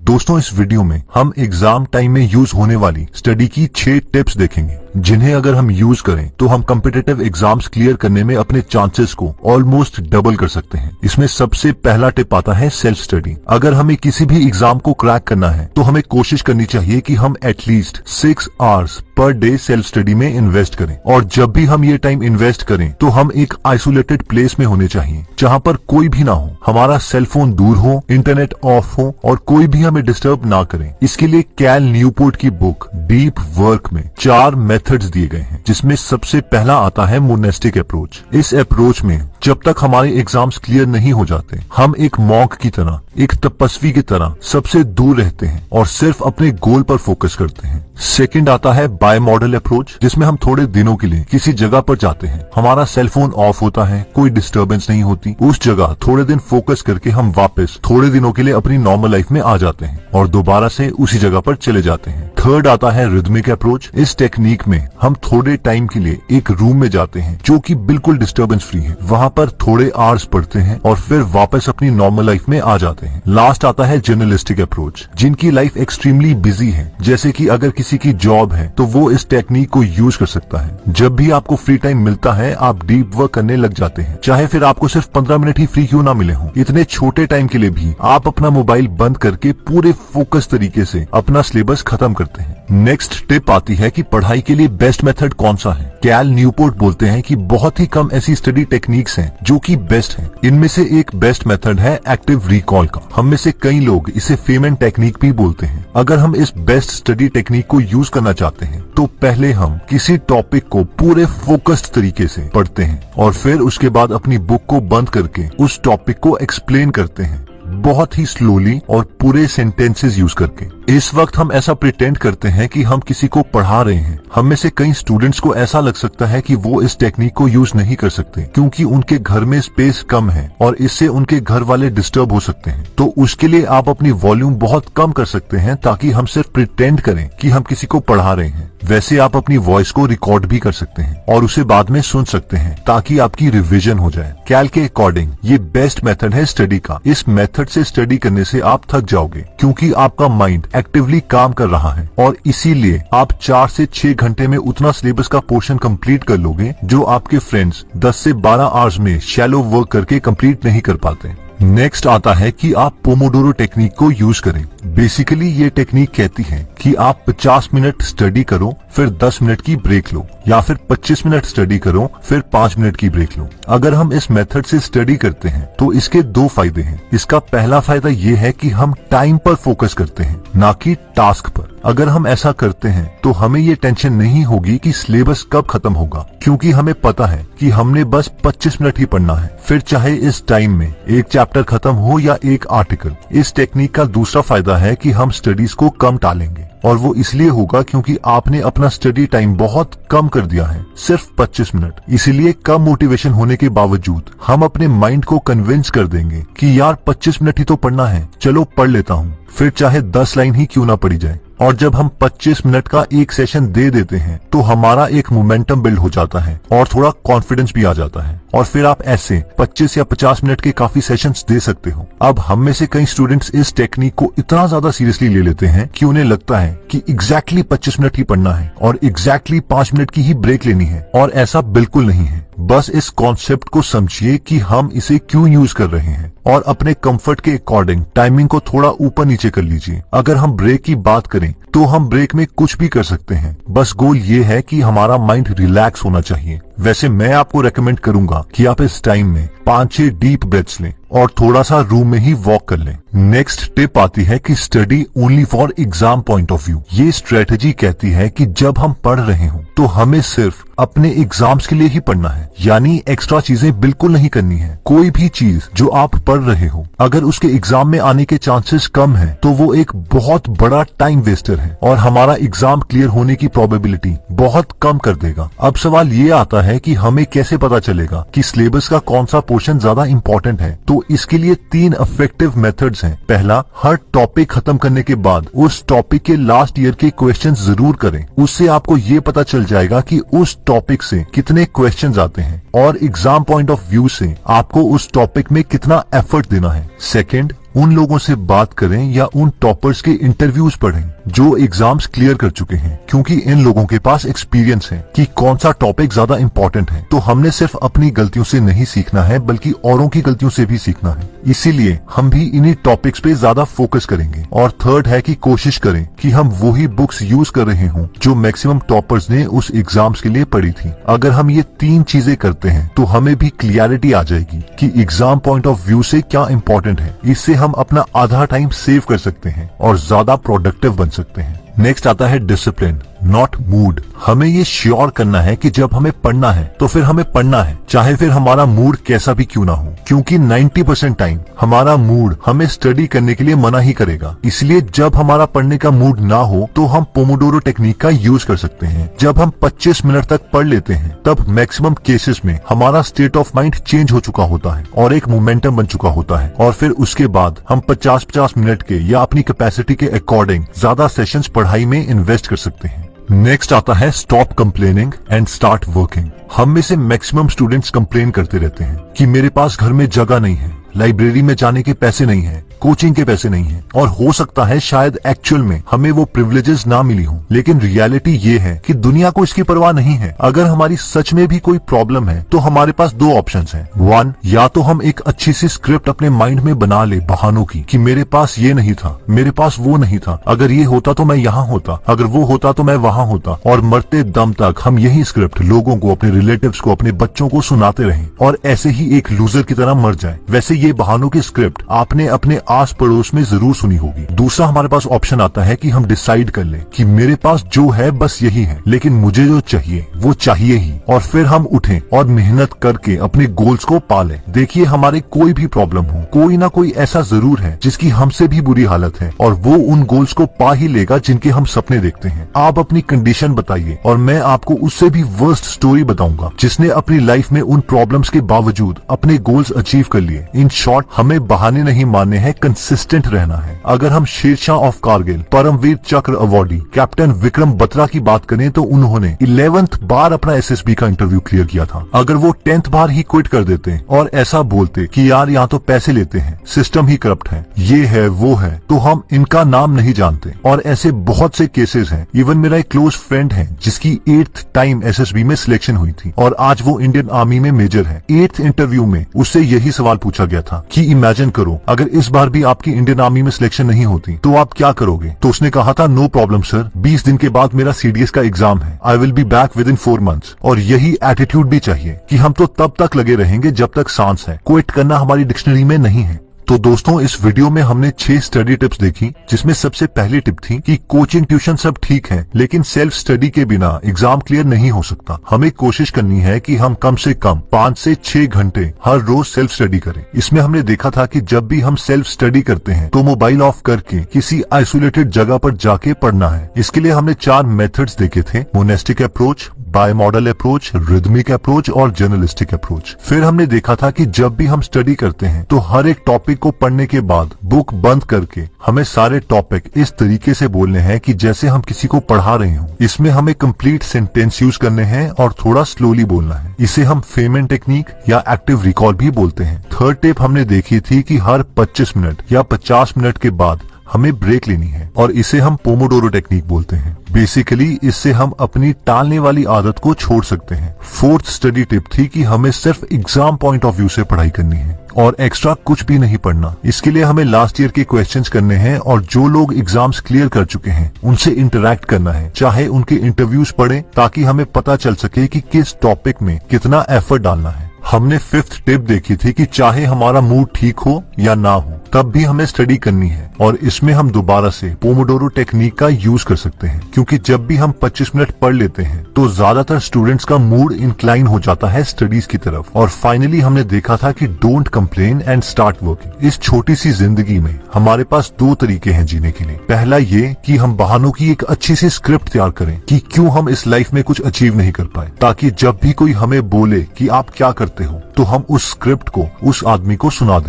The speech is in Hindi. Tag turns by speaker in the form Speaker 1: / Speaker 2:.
Speaker 1: दोस्तों, इस वीडियो में हम एग्जाम टाइम में यूज होने वाली स्टडी की 6 टिप्स देखेंगे, जिन्हें अगर हम यूज करें तो हम कॉम्पिटिटिव एग्जाम्स क्लियर करने में अपने चांसेस को ऑलमोस्ट डबल कर सकते हैं। इसमें सबसे पहला टिप आता है सेल्फ स्टडी। अगर हमें किसी भी एग्जाम को क्रैक करना है तो हमें कोशिश करनी चाहिए कि हम at least 6 hours per day self study में इन्वेस्ट करें, और जब भी हम ये टाइम इन्वेस्ट करें तो हम एक आइसोलेटेड प्लेस में होने चाहिए, जहाँ पर कोई भी ना हो, हमारा सेलफोन दूर हो, इंटरनेट ऑफ हो और कोई भी हमें डिस्टर्ब ना करें। इसके लिए कैल न्यूपोर्ट की बुक डीप वर्क में 4 मेथड्स दिए गए हैं, जिसमें सबसे पहला आता है मोनेस्टिक अप्रोच। इस अप्रोच में जब तक हमारे एग्जाम्स क्लियर नहीं हो जाते, हम एक मॉन्क की तरह, एक तपस्वी की तरह सबसे दूर रहते हैं और सिर्फ अपने गोल पर फोकस करते हैं। सेकंड आता है बाय मॉडल अप्रोच, जिसमें हम थोड़े दिनों के लिए किसी जगह पर जाते हैं, हमारा सेलफोन ऑफ होता है, कोई डिस्टर्बेंस नहीं होती, उस जगह थोड़े दिन फोकस करके हम वापस थोड़े दिनों के लिए अपनी नॉर्मल लाइफ में आ जाते हैं और दोबारा से उसी जगह पर चले जाते हैं। थर्ड आता है रिदमिक अप्रोच। इस टेक्निक में हम थोड़े टाइम के लिए एक रूम में जाते हैं जो कि बिल्कुल डिस्टर्बेंस फ्री है, वहाँ पर थोड़े आवर्स पढ़ते हैं और फिर वापस अपनी नॉर्मल लाइफ में आ जाते हैं। लास्ट आता है जर्नलिस्टिक अप्रोच। जिनकी लाइफ एक्सट्रीमली बिजी है, जैसे कि अगर किसी की जॉब है, तो वो इस टेक्निक को यूज कर सकता है। जब भी आपको फ्री टाइम मिलता है, आप डीप वर्क करने लग जाते हैं, चाहे फिर आपको सिर्फ 15 मिनट ही फ्री क्यों ना मिले हों। इतने छोटे टाइम के लिए भी आप अपना मोबाइल बंद करके पूरे फोकस तरीके से अपना सिलेबस खत्म करते हैं। नेक्स्ट टिप आती है कि पढ़ाई के लिए बेस्ट मेथड कौन सा है। कैल न्यूपोर्ट बोलते हैं कि बहुत ही कम ऐसी स्टडी टेक्निक्स हैं जो कि बेस्ट हैं। इनमें से एक बेस्ट मेथड है एक्टिव रिकॉल का। हम में से कई लोग इसे फेमन टेक्निक भी बोलते हैं। अगर हम इस बेस्ट स्टडी टेक्निक को यूज करना चाहते हैं तो पहले हम किसी टॉपिक को पूरे फोकस्ड तरीके से पढ़ते हैं और फिर उसके बाद अपनी बुक को बंद करके उस टॉपिक को एक्सप्लेन करते हैं, बहुत ही स्लोली और पूरे सेंटेंसेस यूज करके। इस वक्त हम ऐसा प्रिटेंड करते हैं कि हम किसी को पढ़ा रहे हैं। हम में से कई स्टूडेंट्स को ऐसा लग सकता है कि वो इस टेक्निक को यूज नहीं कर सकते क्योंकि उनके घर में स्पेस कम है और इससे उनके घर वाले डिस्टर्ब हो सकते हैं। तो उसके लिए आप अपनी वॉल्यूम बहुत कम कर सकते हैं ताकि हम सिर्फ प्रिटेंड करें कि हम किसी को पढ़ा रहे हैं। वैसे आप अपनी वॉइस को रिकॉर्ड भी कर सकते हैं और उसे बाद में सुन सकते हैं ताकि आपकी रिवीजन हो जाए। कैल के अकॉर्डिंग ये बेस्ट मेथड है स्टडी का। इस मेथड से स्टडी करने से आप थक जाओगे क्योंकि आपका माइंड एक्टिवली काम कर रहा है और इसीलिए आप 4 से 6 घंटे में उतना सिलेबस का पोर्शन कंप्लीट कर लोगे जो आपके फ्रेंड्स 10 से 12 आवर्स में शैलो वर्क करके कंप्लीट नहीं कर पाते। नेक्स्ट आता है कि आप पोमोडोरो टेक्निक को यूज करें। बेसिकली ये टेक्निक कहती है कि आप 50 मिनट स्टडी करो, फिर 10 मिनट की ब्रेक लो, या फिर 25 मिनट स्टडी करो, फिर 5 मिनट की ब्रेक लो। अगर हम इस मेथड से स्टडी करते हैं तो इसके 2 फायदे हैं। इसका पहला फायदा ये है कि हम टाइम पर फोकस करते हैं, ना कि टास्क पर। अगर हम ऐसा करते हैं तो हमें ये टेंशन नहीं होगी कि सिलेबस कब खत्म होगा, क्योंकि हमें पता है कि हमने बस 25 मिनट ही पढ़ना है, फिर चाहे इस टाइम में एक चैप्टर खत्म हो या एक आर्टिकल। इस टेक्निक का दूसरा फायदा है कि हम स्टडीज को कम टालेंगे, और वो इसलिए होगा क्योंकि आपने अपना स्टडी टाइम बहुत कम कर दिया है, सिर्फ 25 मिनट। इसीलिए कम मोटिवेशन होने के बावजूद हम अपने माइंड को कन्विंस कर देंगे कि यार 25 मिनट ही तो पढ़ना है, चलो पढ़ लेता हूँ, फिर चाहे 10 लाइन ही क्यों ना पढ़ी जाए। और जब हम 25 मिनट का एक सेशन दे देते हैं तो हमारा एक मोमेंटम बिल्ड हो जाता है और थोड़ा कॉन्फिडेंस भी आ जाता है, और फिर आप ऐसे 25 या 50 मिनट के काफी सेशंस दे सकते हो। अब हम में से कई स्टूडेंट्स इस टेक्निक को इतना ज्यादा सीरियसली ले लेते हैं कि उन्हें लगता है कि एग्जैक्टली 25 मिनट ही पढ़ना है और एग्जैक्टली 5 मिनट की ही ब्रेक लेनी है, और ऐसा बिल्कुल नहीं है। बस इस कॉन्सेप्ट को समझिए कि हम इसे क्यों यूज कर रहे हैं और अपने कंफर्ट के अकॉर्डिंग टाइमिंग को थोड़ा ऊपर नीचे कर लीजिए। अगर हम ब्रेक की बात करें तो हम ब्रेक में कुछ भी कर सकते हैं, बस गोल ये है कि हमारा माइंड रिलैक्स होना चाहिए। वैसे मैं आपको रेकमेंड करूंगा कि आप इस टाइम में 5-6 डीप ब्रेथ्स लें और थोड़ा सा रूम में ही वॉक कर लें। नेक्स्ट टिप आती है कि study only for exam point of view. ये स्ट्रेटेजी कहती है कि जब हम पढ़ रहे हो तो हमें सिर्फ अपने एग्जाम्स के लिए ही पढ़ना है, यानी एक्स्ट्रा चीजें बिल्कुल नहीं करनी है। कोई भी चीज जो आप पढ़ रहे हो अगर उसके एग्जाम में आने के चांसेस कम है तो वो एक बहुत बड़ा टाइम वेस्टर है और हमारा एग्जाम क्लियर होने की प्रोबेबिलिटी बहुत कम कर देगा। अब सवाल ये आता है कि हमें कैसे पता चलेगा कि सिलेबस का कौन सा पोर्शन ज्यादा इम्पोर्टेंट है। तो इसके लिए 3 इफेक्टिव मेथड्स हैं। पहला, हर टॉपिक खत्म करने के बाद उस टॉपिक के लास्ट ईयर के क्वेश्चंस जरूर करें। उससे आपको ये पता चल जाएगा कि उस टॉपिक से कितने क्वेश्चंस आते हैं और एग्जाम पॉइंट ऑफ व्यू से आपको उस टॉपिक में कितना एफर्ट देना है। सेकंड, उन लोगों से बात करें या उन टॉपर्स के इंटरव्यूज पढ़ें जो एग्जाम्स क्लियर कर चुके हैं, क्योंकि इन लोगों के पास एक्सपीरियंस है कि कौन सा टॉपिक ज्यादा इंपॉर्टेंट है। तो हमने सिर्फ अपनी गलतियों से नहीं सीखना है बल्कि औरों की गलतियों से भी सीखना है, इसीलिए हम भी इन्हीं टॉपिक्स पे ज्यादा फोकस करेंगे। और थर्ड है कि कोशिश करें कि हम वही बुक्स यूज कर रहे हों जो मैक्सिमम टॉपर्स ने उस एग्जाम्स के लिए पढ़ी थी। अगर हम ये 3 चीजें करते हैं तो हमें भी क्लियरिटी आ जाएगी कि एग्जाम पॉइंट ऑफ व्यू से क्या इंपॉर्टेंट है। इससे हम अपना आधा टाइम सेव कर सकते हैं और ज्यादा प्रोडक्टिव बन सकते हैं। नेक्स्ट आता है डिसिप्लिन, नॉट मूड। हमें ये श्योर करना है कि जब हमें पढ़ना है तो फिर हमें पढ़ना है, चाहे फिर हमारा मूड कैसा भी क्यों ना हो, क्योंकि 90% टाइम हमारा मूड हमें स्टडी करने के लिए मना ही करेगा। इसलिए जब हमारा पढ़ने का मूड ना हो तो हम पोमोडोरो टेक्निक का यूज कर सकते हैं। जब हम 25 मिनट तक पढ़ लेते हैं तब मैक्सिमम केसेस में हमारा स्टेट ऑफ माइंड चेंज हो चुका होता है और एक मोमेंटम बन चुका होता है, और फिर उसके बाद हम 50-50 मिनट के या अपनी कैपेसिटी के अकॉर्डिंग ज्यादा सेशंस पढ़ाई में इन्वेस्ट कर सकते हैं। नेक्स्ट आता है stop complaining and start working. हम में से मैक्सिमम स्टूडेंट्स कंप्लेन करते रहते हैं कि मेरे पास घर में जगह नहीं है, लाइब्रेरी में जाने के पैसे नहीं है, कोचिंग के पैसे नहीं है, और हो सकता है शायद एक्चुअल में हमें वो प्रिविलेजेस ना मिली हो। लेकिन रियलिटी ये है कि दुनिया को इसकी परवाह नहीं है। अगर हमारी सच में भी कोई प्रॉब्लम है तो हमारे पास 2 ऑप्शंस हैं। 1, या तो हम एक अच्छी सी स्क्रिप्ट अपने माइंड में बना ले बहानों की कि मेरे पास ये नहीं था, मेरे पास वो नहीं था, अगर ये होता तो मैं यहाँ होता, अगर वो होता तो मैं वहाँ होता, और मरते दम तक हम यही स्क्रिप्ट लोगों को, अपने रिलेटिव्स को, अपने बच्चों को सुनाते रहें और ऐसे ही एक लूजर की तरह मर जाए। वैसे ये बहानों की स्क्रिप्ट आपने अपने आस पड़ोस में जरूर सुनी होगी। दूसरा हमारे पास ऑप्शन आता है कि हम डिसाइड कर लें कि मेरे पास जो है बस यही है, लेकिन मुझे जो चाहिए वो चाहिए ही, और फिर हम उठें और मेहनत करके अपने गोल्स को पालें। देखिए, हमारे कोई भी प्रॉब्लम हो, कोई ना कोई ऐसा जरूर है जिसकी हमसे भी बुरी हालत है और वो उन गोल्स को पा ही लेगा जिनके हम सपने देखते हैं। आप अपनी कंडीशन बताइए और मैं आपको उससे भी वर्स्ट स्टोरी बताऊंगा जिसने अपनी लाइफ में उन प्रॉब्लम्स के बावजूद अपने गोल्स अचीव कर लिए। इन शॉर्ट, हमें बहाने नहीं मानने हैं, कंसिस्टेंट रहना है। अगर हम शेरशाह ऑफ कारगिल, परमवीर चक्र अवार्डी कैप्टन विक्रम बत्रा की बात करें तो उन्होंने 11th बार अपना एसएसबी का इंटरव्यू क्लियर किया था। अगर वो 10th बार ही क्विट कर देते और ऐसा बोलते कि यार यहाँ तो पैसे लेते हैं, सिस्टम ही करप्ट है, ये है वो है, तो हम इनका नाम नहीं जानते। और ऐसे बहुत से केसेस हैं। इवन मेरा एक क्लोज फ्रेंड है जिसकी 8th टाइम एसएसबी में सिलेक्शन हुई थी और आज वो इंडियन आर्मी में मेजर है। 8th इंटरव्यू में उससे यही सवाल पूछा गया था कि इमेजिन करो अगर इस बार भी आपकी इंडियन आर्मी में सिलेक्शन नहीं होती तो आप क्या करोगे। तो उसने कहा था, नो प्रॉब्लम सर, 20 दिन के बाद मेरा सीडीएस का एग्जाम है, I will be back with in 4 months. और यही एटीट्यूड भी चाहिए कि हम तो तब तक लगे रहेंगे जब तक सांस है, क्विट करना हमारी डिक्शनरी में नहीं है। तो दोस्तों, इस वीडियो में हमने 6 स्टडी टिप्स देखी, जिसमें सबसे पहली टिप थी कि कोचिंग ट्यूशन सब ठीक है, लेकिन सेल्फ स्टडी के बिना एग्जाम क्लियर नहीं हो सकता। हमें कोशिश करनी है कि हम कम से कम 5 से 6 घंटे हर रोज सेल्फ स्टडी करें। इसमें हमने देखा था कि जब भी हम सेल्फ स्टडी करते हैं तो मोबाइल ऑफ करके किसी आइसोलेटेड जगह पर जाके पढ़ना है। इसके लिए हमने 4 मेथड्स देखे थे, monastic approach, bimodal approach, rhythmic approach और जर्नलिस्टिक अप्रोच। फिर हमने देखा था कि जब भी हम स्टडी करते हैं तो हर एक टॉपिक को पढ़ने के बाद बुक बंद करके हमें सारे टॉपिक इस तरीके से बोलने हैं कि जैसे हम किसी को पढ़ा रहे हों। इसमें हमें कंप्लीट सेंटेंस यूज करने हैं और थोड़ा स्लोली बोलना है। इसे हम फेमेंट टेक्निक या एक्टिव रिकॉल भी बोलते हैं। थर्ड टिप हमने देखी थी कि हर 25 मिनट या 50 मिनट के बाद हमें ब्रेक लेनी है और इसे हम पोमोडोरो टेक्निक बोलते हैं। बेसिकली इससे हम अपनी टालने वाली आदत को छोड़ सकते हैं। फोर्थ स्टडी टिप थी कि हमें सिर्फ एग्जाम पॉइंट ऑफ व्यू से पढ़ाई करनी है और एक्स्ट्रा कुछ भी नहीं पढ़ना। इसके लिए हमें लास्ट ईयर के क्वेश्चंस करने हैं और जो लोग एग्जाम्स क्लियर कर चुके हैं उनसे इंटरैक्ट करना है, चाहे उनके इंटरव्यूज पढ़ें, ताकि हमें पता चल सके कि किस टॉपिक में कितना एफर्ट डालना है। हमने 5th टिप देखी थी कि चाहे हमारा मूड ठीक हो या ना हो, तब भी हमें स्टडी करनी है और इसमें हम दोबारा से पोमोडोरो टेक्निक का यूज कर सकते हैं, क्योंकि जब भी हम 25 मिनट पढ़ लेते हैं तो ज्यादातर स्टूडेंट्स का मूड इंक्लाइन हो जाता है स्टडीज की तरफ। और फाइनली हमने देखा था कि don't complain and start working. इस छोटी सी जिंदगी में हमारे पास 2 तरीके हैं जीने के लिए। पहला ये कि हम बहानों की एक अच्छी सी स्क्रिप्ट तैयार करें कि क्यों हम इस लाइफ में कुछ अचीव नहीं कर पाए, ताकि जब भी कोई हमें बोले कि आप क्या करते हो तो हम उस स्क्रिप्ट को उस आदमी को सुना दें।